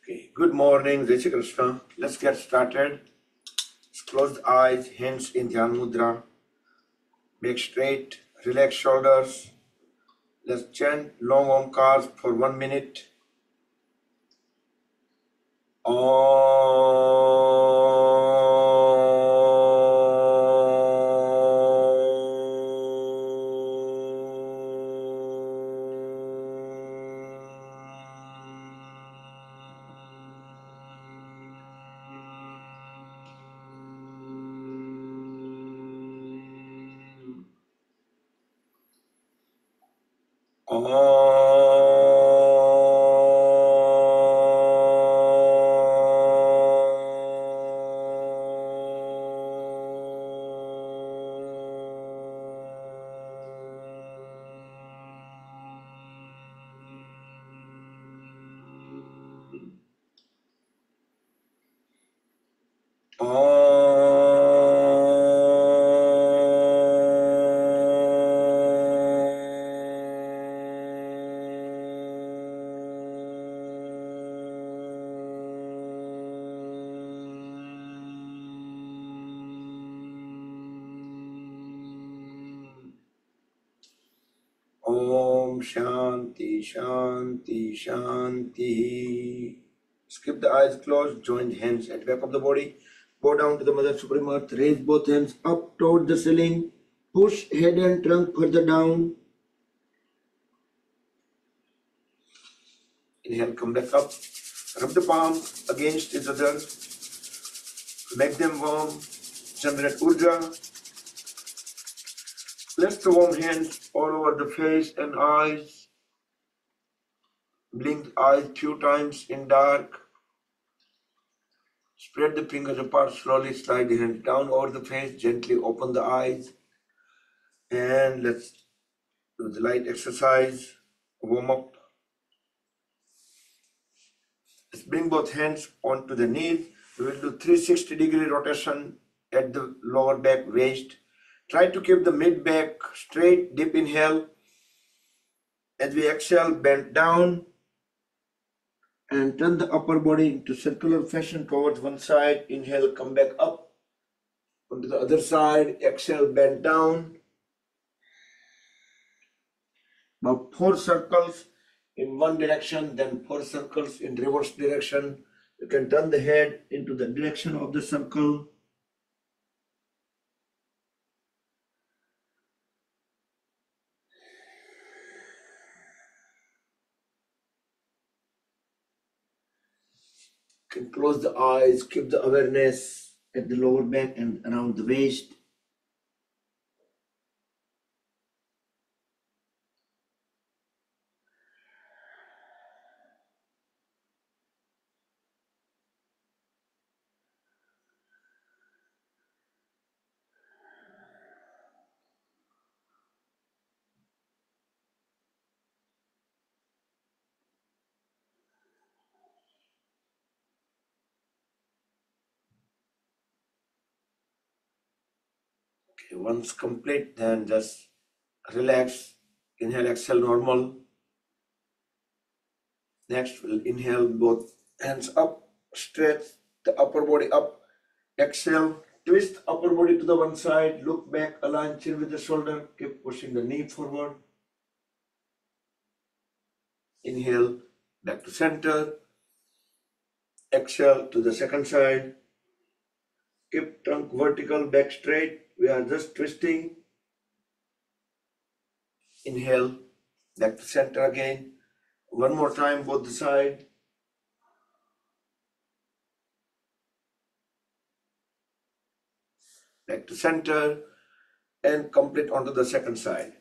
Okay, good morning, Jai Shri Krishna. Let's get started. Close the eyes, hands in Dhyan Mudra. Back straight, relax shoulders. Let's chant long Omkars for 1 minute. Om Shanti Shanti Shanti. Keep the eyes closed, join hands at back of the body. Go down to the Mother Supreme Earth. Raise both hands up toward the ceiling. Push head and trunk further down. Inhale, come back up. Rub the palm against each other. Make them warm. Generate Urja. Place the warm hands all over the face and eyes. Blink the eyes few times in dark. Spread the fingers apart slowly, slide the hands down over the face, gently open the eyes. And let's do the light exercise, warm up. Let's bring both hands onto the knees. We will do 360-degree rotation at the lower back, waist. Try to keep the mid back straight, deep inhale. As we exhale, bend down and turn the upper body into circular fashion towards one side. Inhale, come back up onto the other side. Exhale, bend down. About 4 circles in one direction, then 4 circles in reverse direction. You can turn the head into the direction of the circle. You can close the eyes, keep the awareness at the lower back and around the waist. Okay, once complete, then just relax. Inhale, exhale, normal. Next, we'll inhale both hands up, stretch the upper body up. Exhale, twist upper body to the one side, look back, align chin with the shoulder, keep pushing the knee forward. Inhale, back to center. Exhale to the second side. Keep trunk vertical, back straight. We are just twisting. Inhale, back to center again. One more time, both the side. Back to center and complete onto the second side.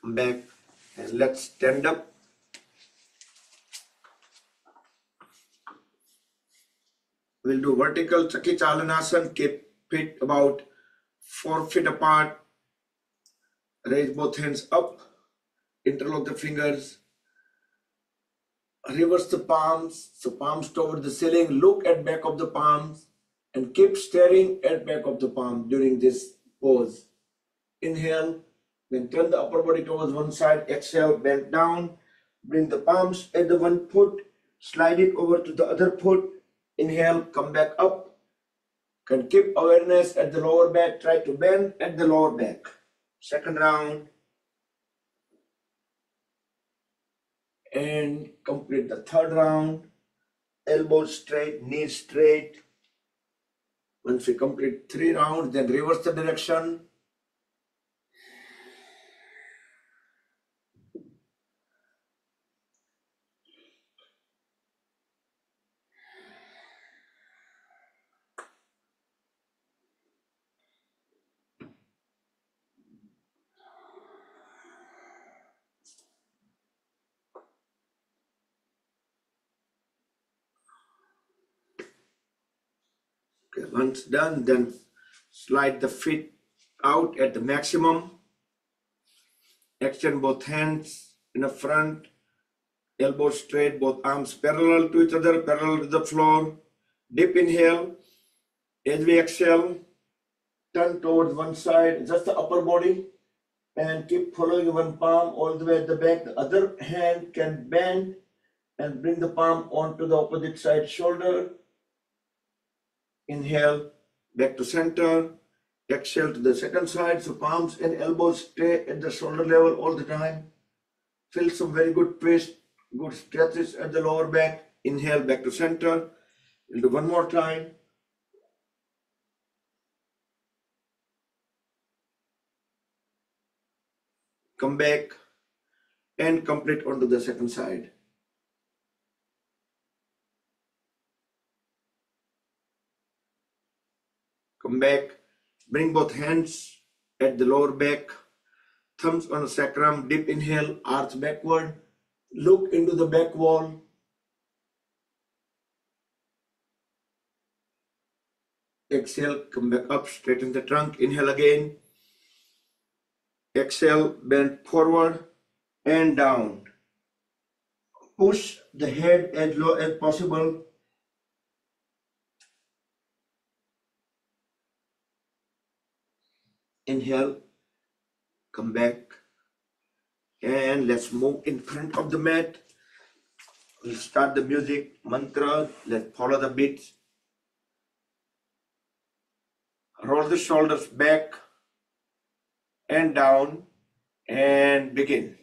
Come back and let's stand up. We'll do vertical Chaki Chalanasana. Keep feet about 4 feet apart. Raise both hands up. Interlock the fingers. Reverse the palms. So palms toward the ceiling. Look at back of the palms and keep staring at back of the palm during this pose. Inhale, Then turn the upper body towards one side, exhale, bend down, bring the palms at the one foot, slide it over to the other foot, inhale, come back up. Can keep awareness at the lower back, try to bend at the lower back. Second round. And complete the third round. Elbows straight, knees straight. Once we complete 3 rounds, then reverse the direction. Okay, once done, then slide the feet out at the maximum. Extend both hands in the front, elbows straight, both arms parallel to each other, parallel to the floor. Deep inhale. As we exhale, turn towards one side, just the upper body, and keep following one palm all the way at the back. The other hand can bend and bring the palm onto the opposite side shoulder. Inhale, back to center. Exhale to the second side. So palms and elbows stay at the shoulder level all the time. Feel some very good twist, good stretches at the lower back. Inhale, back to center. We'll do one more time. Come back and complete onto the second side. Come back, bring both hands at the lower back, thumbs on the sacrum, deep inhale, arch backward, look into the back wall. Exhale, come back up, straighten the trunk, inhale again. Exhale, bend forward and down. Push the head as low as possible. Inhale, come back, and let's move in front of the mat. We'll start the music, mantra, let's follow the beats. Roll the shoulders back and down and begin.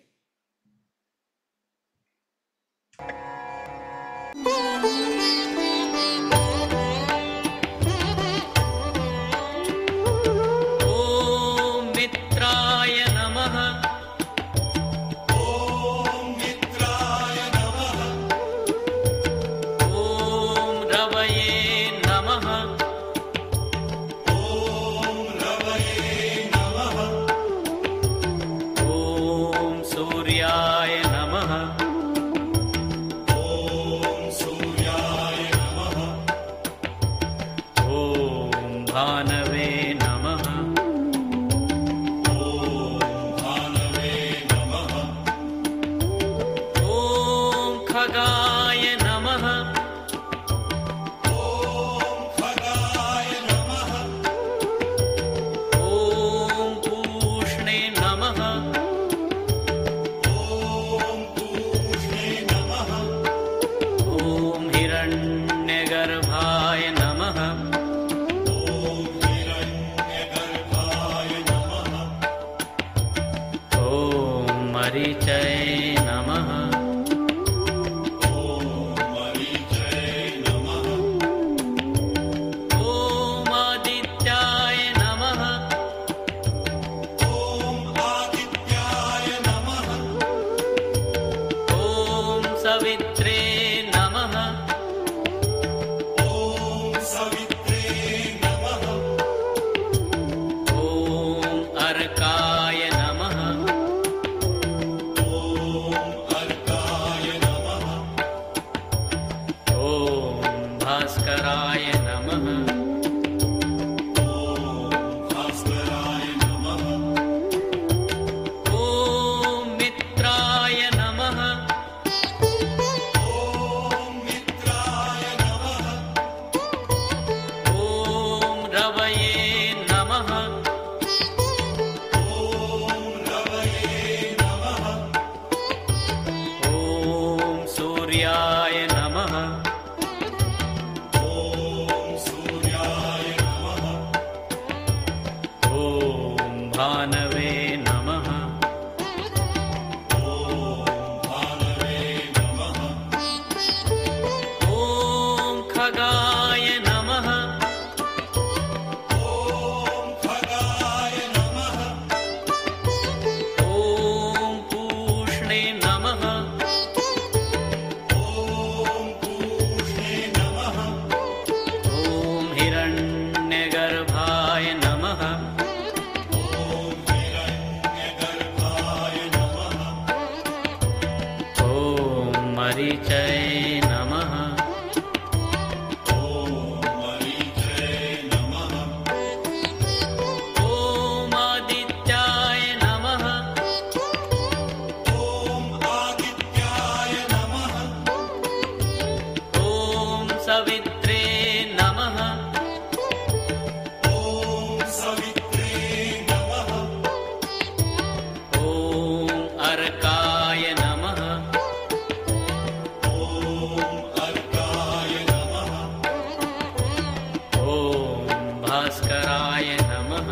भास्कराय नमः।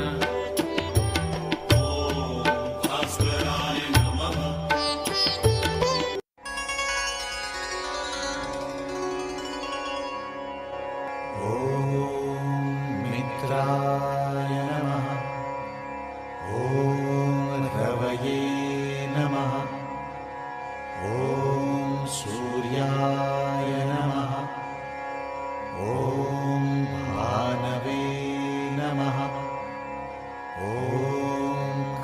मित्राय नमः। ॐ रवये नमः। ॐ सूर्याय नमः। ॐ भानवे नमः। ॐ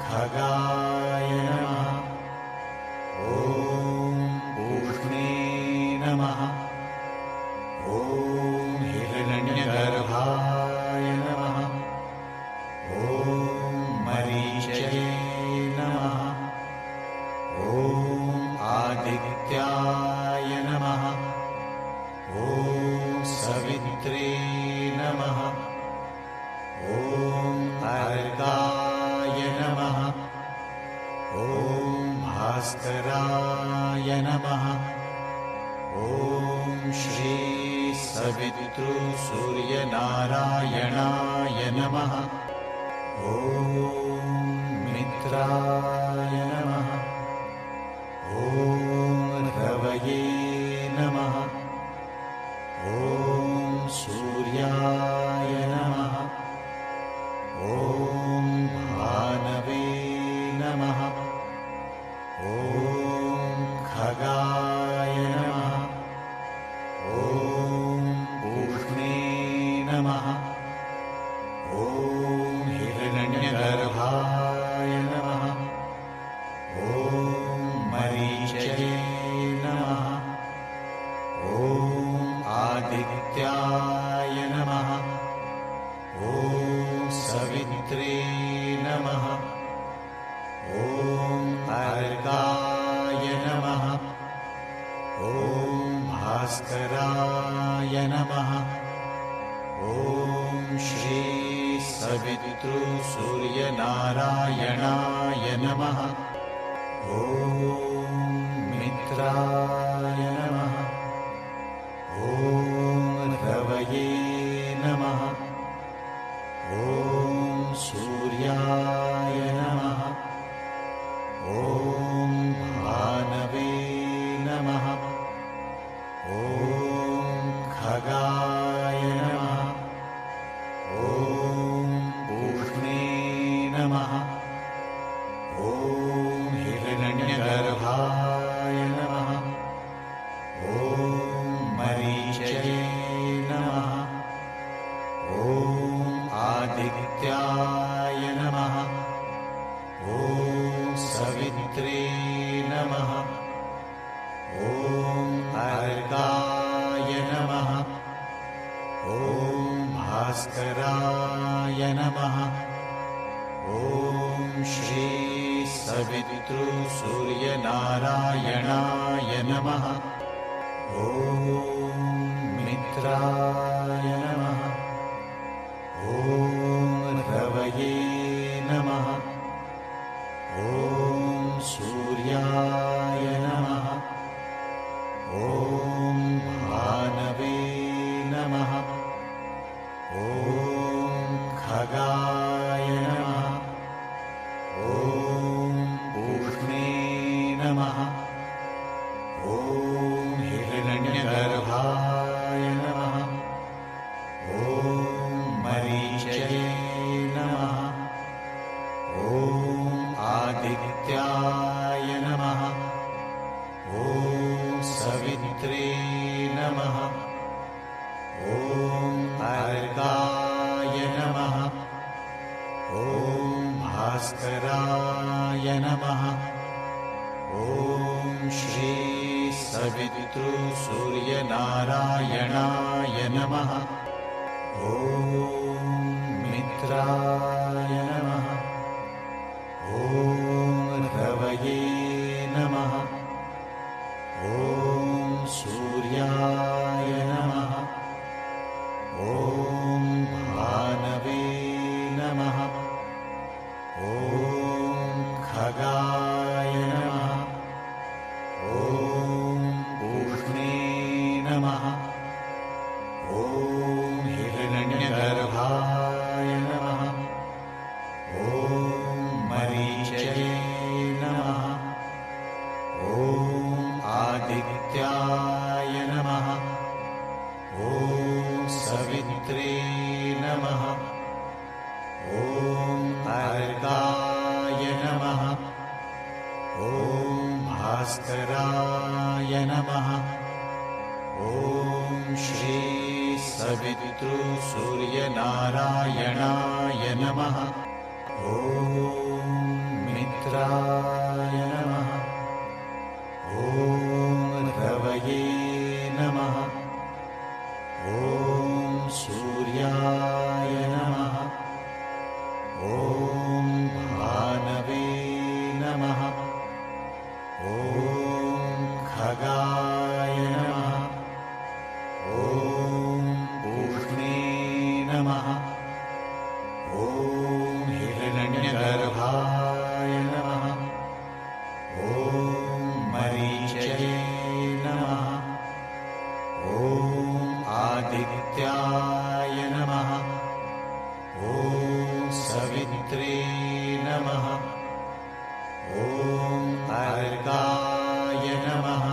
खगाय नमः। ॐ पूष्णे नमः। ॐ हिरण्यगर्भाय नमः। ॐ मरीचये नमः। ॐ आदित्याय नमः। ॐ सवित्रे नमः। ॐ अर्काय नमः। ॐ भास्कराय नमः। ॐ श्री सवितृ सूर्यनारायणाय नमः। ॐ मित्राय नमः। ॐ रवये नमः। ॐ सूर्याय नमः। ॐ भानवे नमः। ॐ खगाय नमः। ॐ पूष्णे नमः। ॐ हिरण्यगर्भाय नमः। ॐ मरीचये नमः। ॐ आदित्याय नमः। ॐ सवित्रे नमः। ॐ अर्काय नमः। ॐ भास्कराय नमः। ॐ श्री सवितृ सूर्यनारायणाय नमः। ॐ मित्राय नमः। ॐ रवये नमः। ॐ सूर्याय नमः। ॐ भानवे नमः। ॐ खगाय नमः। ॐ पूष्णे नमः। ॐ हिरण्यगर्भाय नमः। ॐ मरीचये नमः। ॐ आदित्याय नमः। ॐ सवित्रे नमः। ॐ अर्काय नमः। ॐ भास्कराय नमः। ॐ श्री सवितृ सूर्यनारायणाय नमः। ॐ मित्राय नमः। ॐ रवये नमः। ॐ सूर्याय नमः। ॐ भानवे नमः। ॐ खगाय नमः। ॐ पूष्णे नमः। ॐ हिरण्यगर्भाय नमः। ॐ मरीचये नमः। ॐ आदित्याय नमः। ॐ सवित्रे नमः। ॐ अर्काय नमः। ॐ भास्कराय नमः। ॐ श्री सवितृ सूर्यनारायणाय नमः। ॐ मित्राय नमः। ॐ रवये नमः। ॐ सूर्याय नमः। ॐ भानवे नमः। ॐ खगाय नमः। ॐ पूष्णे नमः। ॐ हिरण्यगर्भाय ॐ अर्काय नमः ॐ भास्कराय नमः ॐ श्री सवितृसूर्यनारायणाय नमः ॐ मित्राय नमः ॐ रवये नमः ॐ सूर्याय नमः ॐ भानवे नमः ॐ खगाय नमः ॐ पूष्णे नमः ॐ हिरण्यगर्भाय नमः ॐ मरीचये नमः ॐ आदित्याय नमः ॐ सवित्रे नमः ॐ अर्काय नमः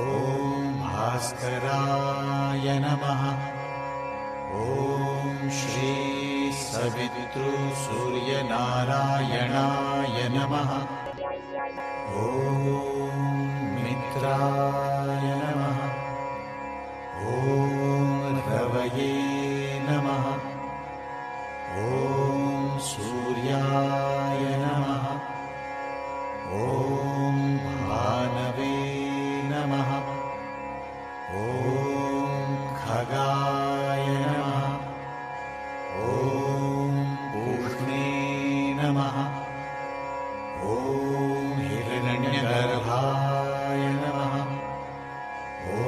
ॐ भास्कराय नमः ॐ श्री सवितृसूर्यनारायणाय नमः ॐ मित्राय नमः ॐ रवये नमः ॐ सूर्याय नमः ॐ भानवे नमः ॐ खगाय नमः ॐ पूष्णे नमः ॐ हिरण्यगर्भाय नमः ॐ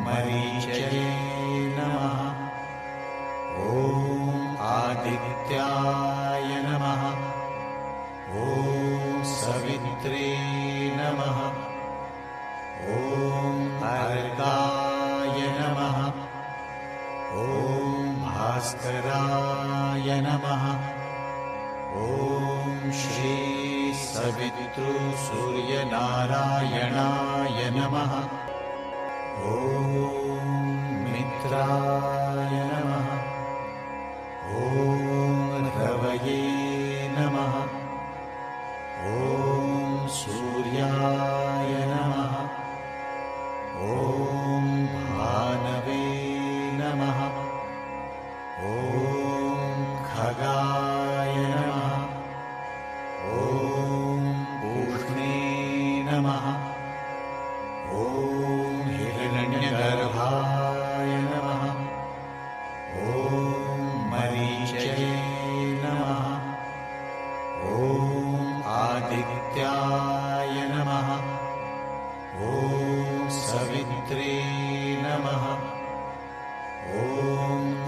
मरीचये नमः ॐ आदित्याय नमः ॐ सवित्रे नमः ॐ अर्काय नमः ॐ भास्कराय नमः ॐ श्री सवितृसूर्यनारायणाय नमः ॐ मित्राय नमः ॐ रवये नमः ॐ सूर्याय नमः ॐ भानवे नमः ॐ खगाय नमः ॐ पूष्णे नमः ॐ हिरण्यगर्भाय नमः ॐ मरीचये नमः ॐ आदित्याय नमः ॐ सवित्रे नमः ॐ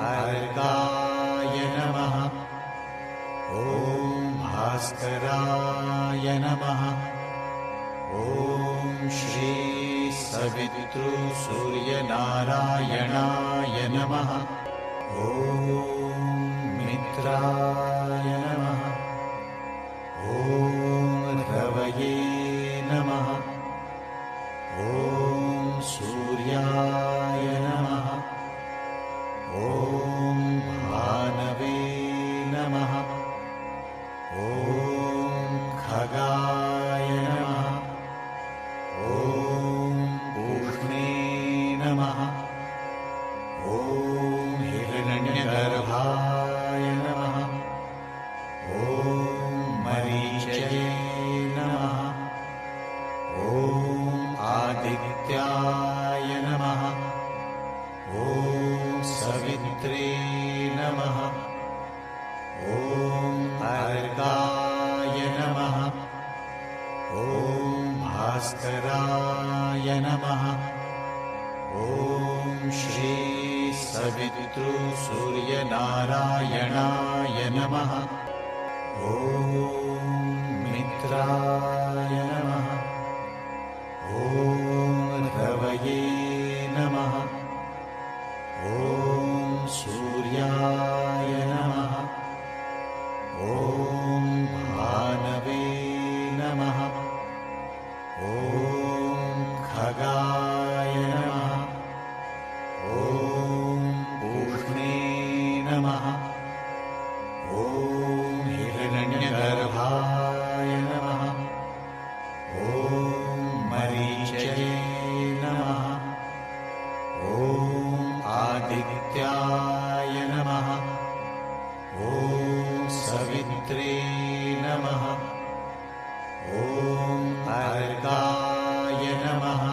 अर्काय नमः ॐ भास्कराय नमः ॐ श्री सवितृसूर्यनारायणाय नमः ॐ मित्राय नमः ॐ रवये नमः ॐ सूर्याय नमः ॐ भानवे नमः ॐ खगाय नमः ॐ पूष्णे नमः ॐ हिरण्यगर्भाय नमः ॐ मरीचये नमः ॐ आदित्याय नमः ॐ सवित्रे नमः ॐ अर्काय नमः ॐ भास्कराय नमः ॐ श्री सवितृसूर्यनारायणाय नमः ॐ मित्राय नमः ॐ रवये नमः ॐ सूर्याय नमः ॐ भानवे नमः ॐ खगाय नमः ॐ पूष्णे नमः सवित्रे नमः। ॐ अर्काय नमः।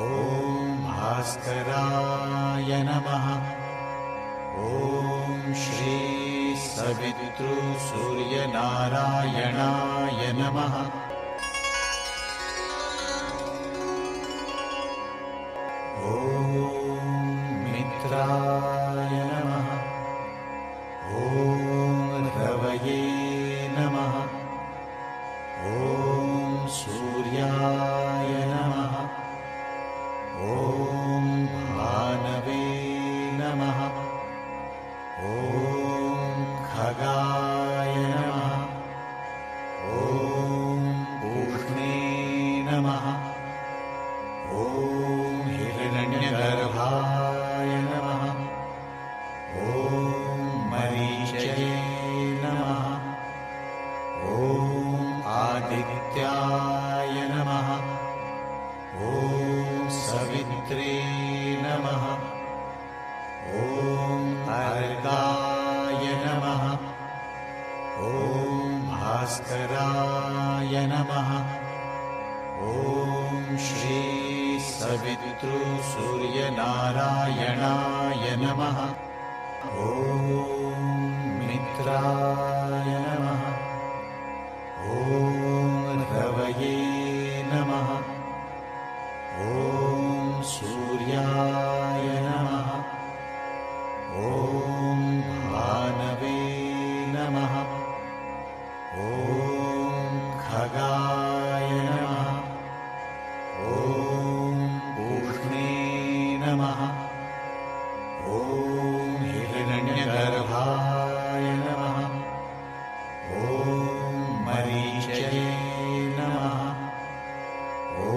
ॐ भास्कराय नमः। ॐ श्री सवितृसूर्यनारायणाय नमः। ॐ मित्राय नमः। ॐ रवये नमः। ॐ सूर्याय नमः। ॐ भानवे नमः। ॐ खगाय नमः। ॐ पूष्णे नमः। ॐ हिरण्यगर्भाय नमः। ॐ मरीचये नमः। ॐ आदित्याय नमः। ॐ सवित्रे नमः। ॐ अर्काय नमः। ॐ भास्कराय नमः। ॐ श्री सवितृसूर्यनारायणाय नमः। ॐ मित्राय नमः। ॐ रवये नमः। ॐ सूर्याय नमः। ॐ भानवे नमः। ॐ खगाय नमः। ॐ पूष्णे नमः। ॐ हिरण्यगर्भाय नमः। ॐ मरीचये नमः। ॐ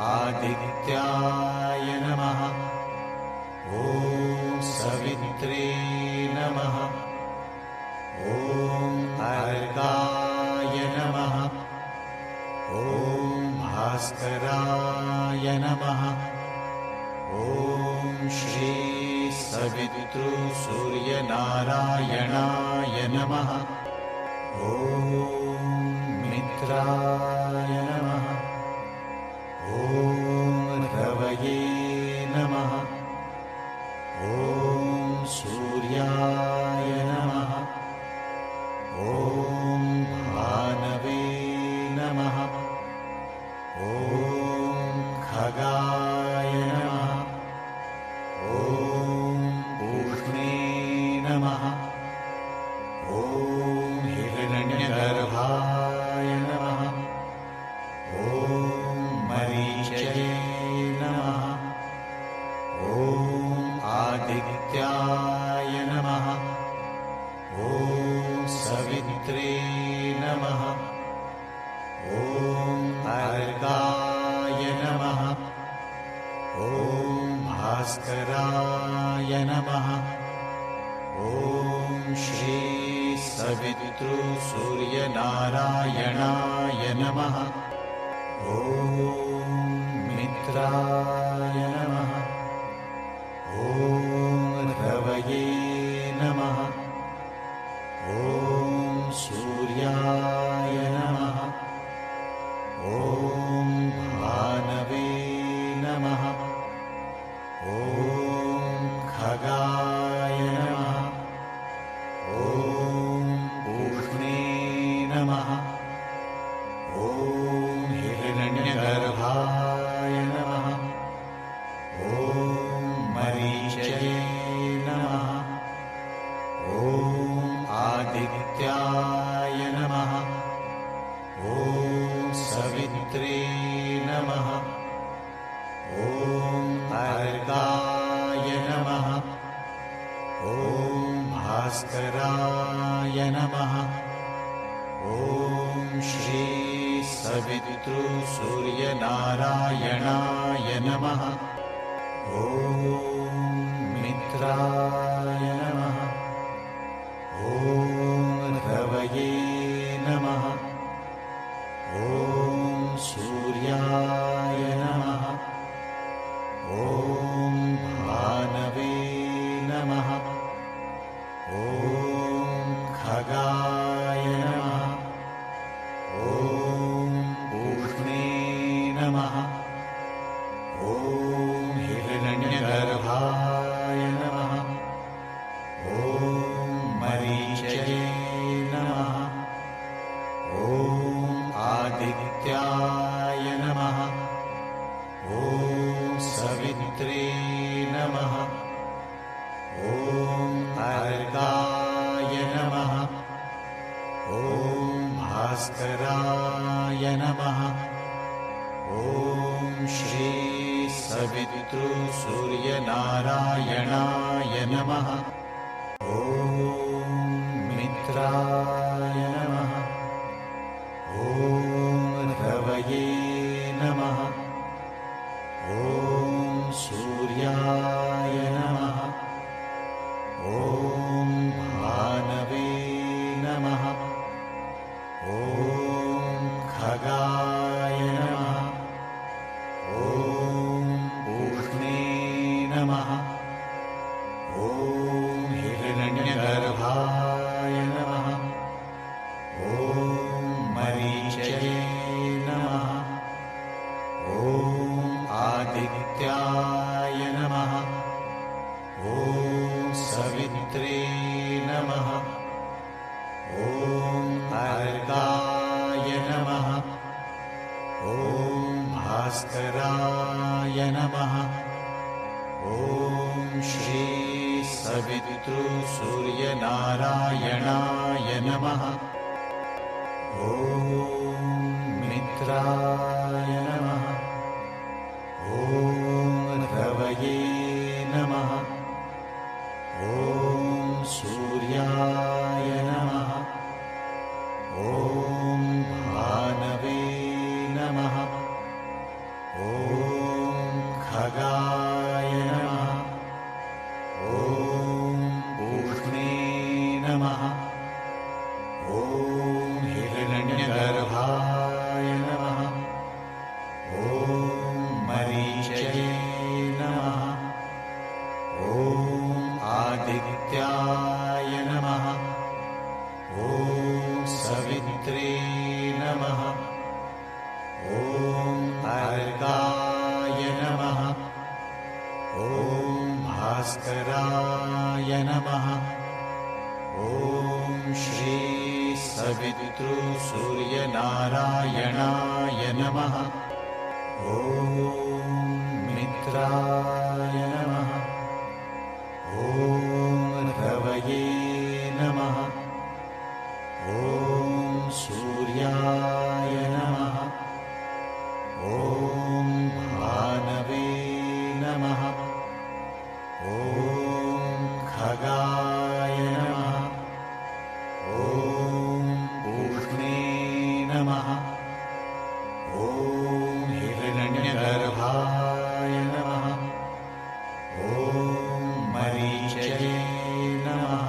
आदित्याय नमः। ॐ सवित्रे नमः। ॐ अर्काय नमः। ॐ भास्कराय नमः। ॐ श्री सवितृसूर्यनारायणाय नमः। ॐ मित्राय नमः। ॐ रवये नमः। ॐ सूर्याय नमः। ॐ भानवे नमः। ॐ खगाय नमः। ॐ पूष्णे नमः। ॐ हिरण्यगर्भाय नमः। ॐ मरीचये नमः। ॐ आदित्याय नमः। ॐ सवित्रे नमः। ॐ अर्काय नमः। ॐ भास्कराय नमः। ॐ श्री सवितृसूर्यनारायणाय नमः। ॐ मित्राय नमः। ॐ रवये नमः। ॐ सूर्याय नमः। ॐ भानवे नमः। ॐ खगाय नमः। ॐ पूष्णे नमः। ॐ हिरण्यगर्भाय नमः। ॐ मरीचये नमः। ॐ आदित्याय नमः। ॐ सवित्रे नमः। ॐ अर्काय नमः। ॐ भास्कराय नमः। ॐ श्री सवितृसूर्यनारायणाय नमः। ॐ मित्राय नमः। ॐ रवये नमः। ॐ सूर्याय नमः। ॐ भानवे नमः। ॐ खगाय खगाय नमः ॐ पूष्णे नमः ॐ हिरण्यगर्भाय नमः ॐ मरीचये नमः ॐ आदित्याय नमः ॐ सवित्रे नमः ॐ अर्काय नमः ॐ भास्कराय नमः ॐ श्री सवितृसूर्यनारायणाय नमः ॐ मित्राय नमः ॐ रवये नमः ॐ सूर्याय नमः ॐ भानवे नमः ॐ खगाय नमः ॐ पूष्णे नमः ॐ हिरण्यगर्भाय नमः ॐ मरीचये नमः ॐ आदित्याय नमः ॐ सवित्रे नमः ॐ अर्काय नमः ॐ भास्कराय नमः ॐ श्री सवितृसूर्यनारायणाय नमः ॐ मित्राय नमः ॐ रवये नमः ॐ सूर्याय नमः ॐ भानवे नमः ॐ खगाय नमः ॐ पूष्णे नमः ॐ हिरण्यगर्भाय नमः ॐ मरीचये नमः ॐ आदित्याय नमः ॐ सवित्रे नमः ॐ अर्काय नमः ॐ भास्कराय नमः ॐ श्री सवितृसूर्यनारायणाय नमः ॐ मित्राय नमः ॐ रवये नमः ॐ सूर्याय नमः ॐ भानवे नमः ॐ खगाय नमः ॐ पूष्णे नमः ॐ हिरण्यगर्भाय नमः ॐ मरीचये नमः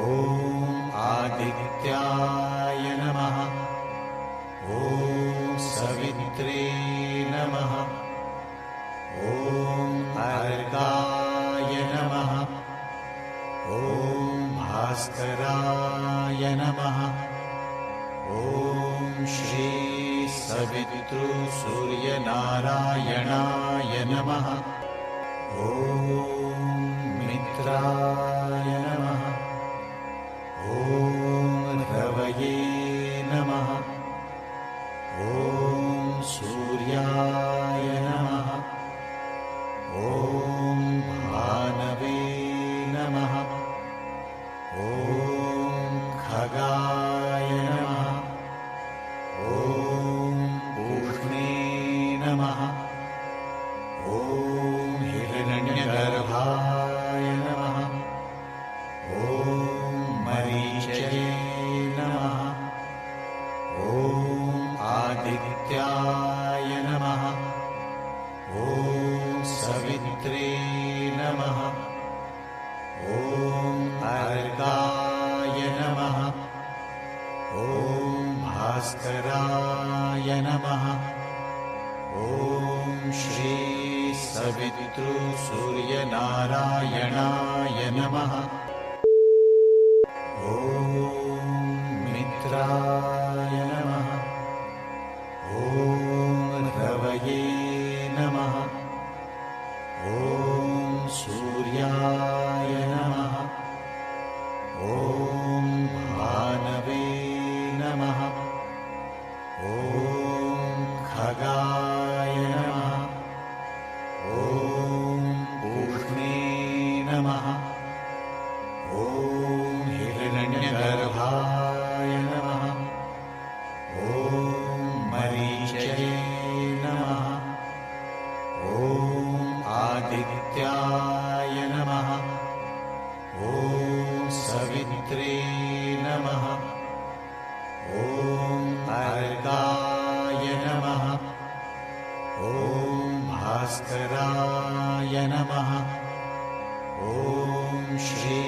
ॐ आदित्याय नमः ॐ सवित्रे नमः ॐ अर्काय नमः ॐ भास्कराय नमः ॐ श्री सवितृसूर्यनारायणाय नमः ॐ मित्राय नमः ॐ रवये नमः ॐ सूर्याय नमः ॐ भानवे नमः ॐ खगाय नमः ॐ पूष्णे नमः ॐ हिरण्यगर्भाय नमः ॐ मरीचये नमः ॐ आदित्याय नमः ॐ सवित्रे नमः ॐ अर्काय नमः ॐ भास्कराय नमः ॐ श्री सवितृसूर्यनारायणाय नमः ॐ ॐ हिरण्यगर्भाय नमः। ॐ मरीचये नमः। ॐ आदित्याय नमः। ॐ सवित्रे नमः। ॐ अर्काय नमः। ॐ भास्कराय नमः। ॐ श्री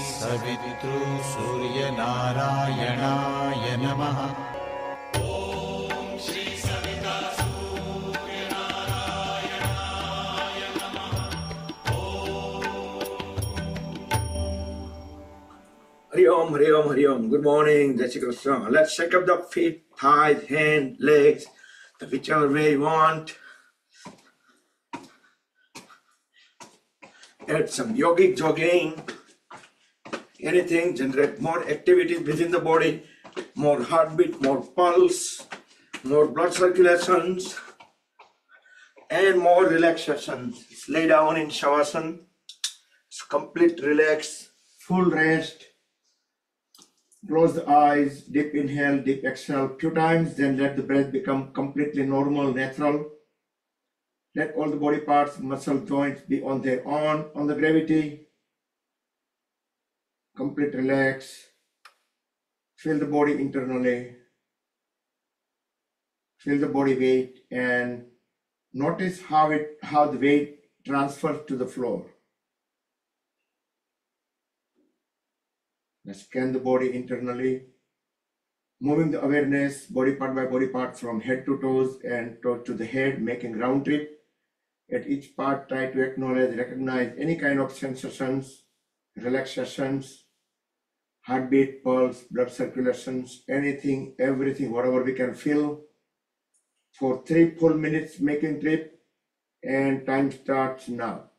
सवितृसूर्यनारायणाय नमः। Hari Om, Hari Om, Hari Om. Good morning, Jai Shri Krishna. Let's shake up the feet, thighs, hands, legs, whichever way you want. Add some yogic jogging. Anything, generate more activity within the body, more heartbeat, more pulse, more blood circulations, and more relaxations. Lay down in Shavasana. It's complete relax, full rest. Close the eyes, deep inhale, deep exhale few times, then let the breath become completely normal, natural. Let all the body parts, muscle joints be on their own, on the gravity. Complete relax. Feel the body internally. Feel the body weight and notice how the weight transfers to the floor. Let's scan the body internally, moving the awareness body part by body part from head to toes and toes to the head, making round trip. At each part, try to acknowledge, recognize any kind of sensations, relaxations, heartbeat, pulse, blood circulations, anything, everything, whatever we can feel. For 3 full minutes making trip, and time starts now.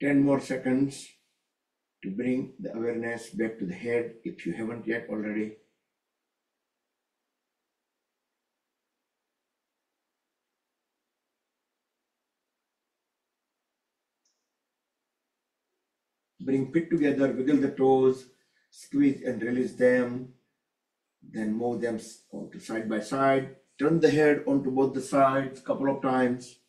10 more seconds to bring the awareness back to the head if you haven't yet already. Bring feet together, wiggle the toes, squeeze and release them. Then move them onto side by side. Turn the head onto both the sides a couple of times.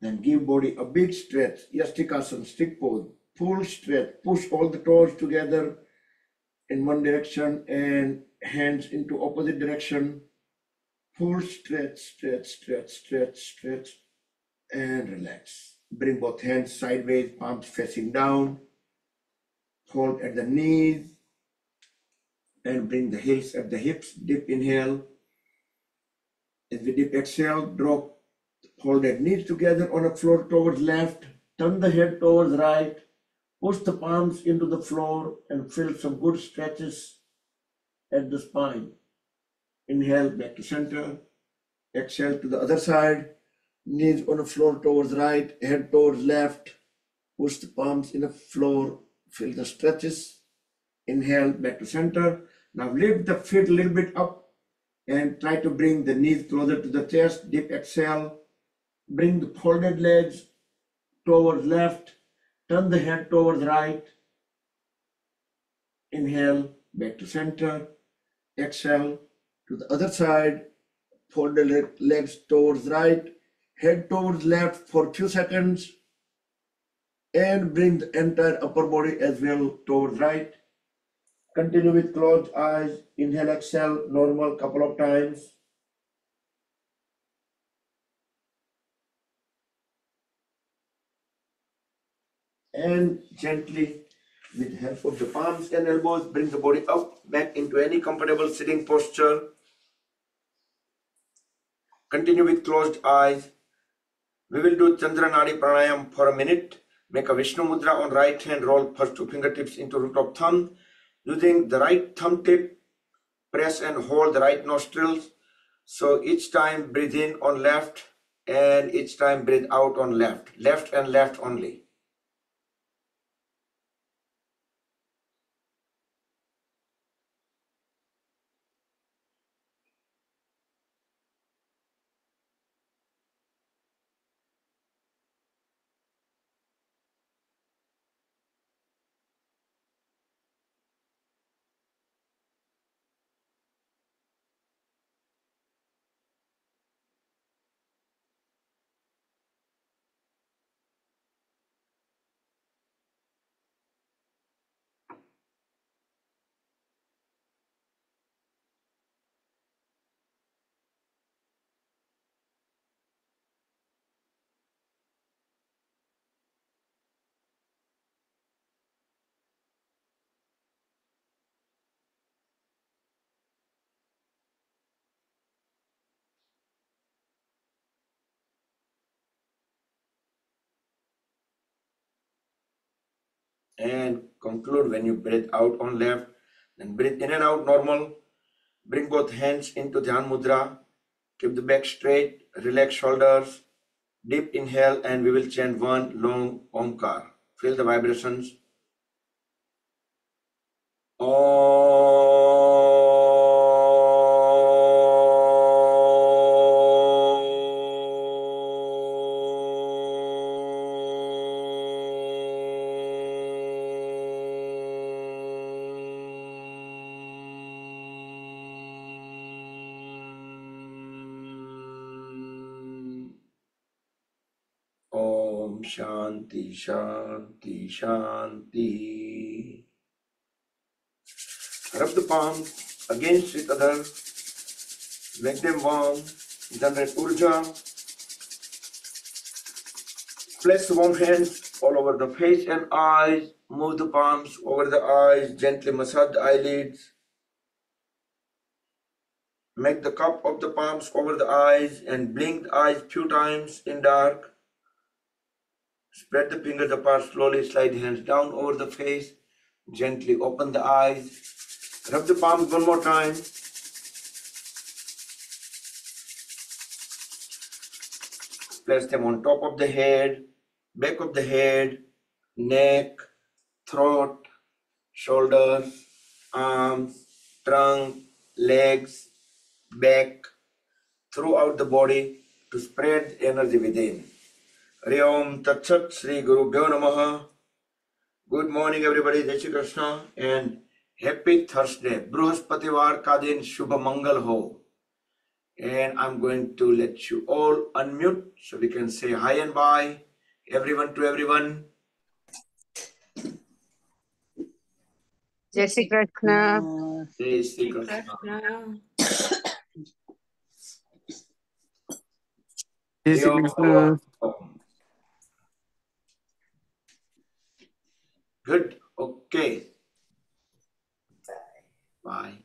Then give body a big stretch. Yastikasana, stick pose. Full stretch. Push all the toes together in one direction and hands into opposite direction. Full stretch, stretch, stretch, stretch, stretch, and relax. Bring both hands sideways, palms facing down. Hold at the knees and bring the heels at the hips. Dip, inhale. As we dip, exhale, drop. Hold the knees together on the floor towards left. Turn the head towards right. Push the palms into the floor and feel some good stretches at the spine. Inhale, back to center. Exhale to the other side. Knees on the floor towards right, head towards left. Push the palms in the floor. Feel the stretches. Inhale, back to center. Now lift the feet a little bit up and try to bring the knees closer to the chest. Deep exhale. Bring the folded legs towards left. Turn the head towards right. Inhale, back to center. Exhale to the other side. Fold the legs towards right. Head towards left for a few seconds. And bring the entire upper body as well towards right. Continue with closed eyes. Inhale, exhale, normal couple of times. And gently, with the help of the palms and elbows, bring the body up, back into any comfortable sitting posture. Continue with closed eyes. We will do Chandra Nadi Pranayam for a minute. Make a Vishnu Mudra on right hand, roll first two fingertips into root of thumb. Using the right thumb tip, press and hold the right nostrils. So each time breathe in on left and each time breathe out on left. Left and left only. And conclude when you breathe out on left. Then breathe in and out normal. Bring both hands into Dhyan Mudra. Keep the back straight. Relax shoulders. Deep inhale and we will chant one long Omkar. Feel the vibrations. Om Shanti Shanti Shanti. Rub the palms against each other. Make them warm. Generate Urja. Place warm hands all over the face and eyes. Move the palms over the eyes. Gently massage the eyelids. Make the cup of the palms over the eyes and blink the eyes few times in dark. Spread the fingers apart slowly, slide hands down over the face. Gently open the eyes. Rub the palms one more time. Place them on top of the head. back of the head, neck, throat, shoulders, arms, trunk, legs, back, throughout the body to spread energy within. Hari Om Tat Sat Sri Guru Bhyo Namaha. Good morning everybody, Jai Shri Krishna and happy Thursday. Bruhaspativar ka din Shubha Mangal ho. And I'm going to let you all unmute so we can say hi and bye. Everyone to everyone. जय Shri Krishna Jai Shri Krishna. Hari Om. Good. Okay. Bye.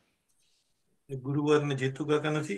ગુરુવાર ને જેતુ કાકા નથી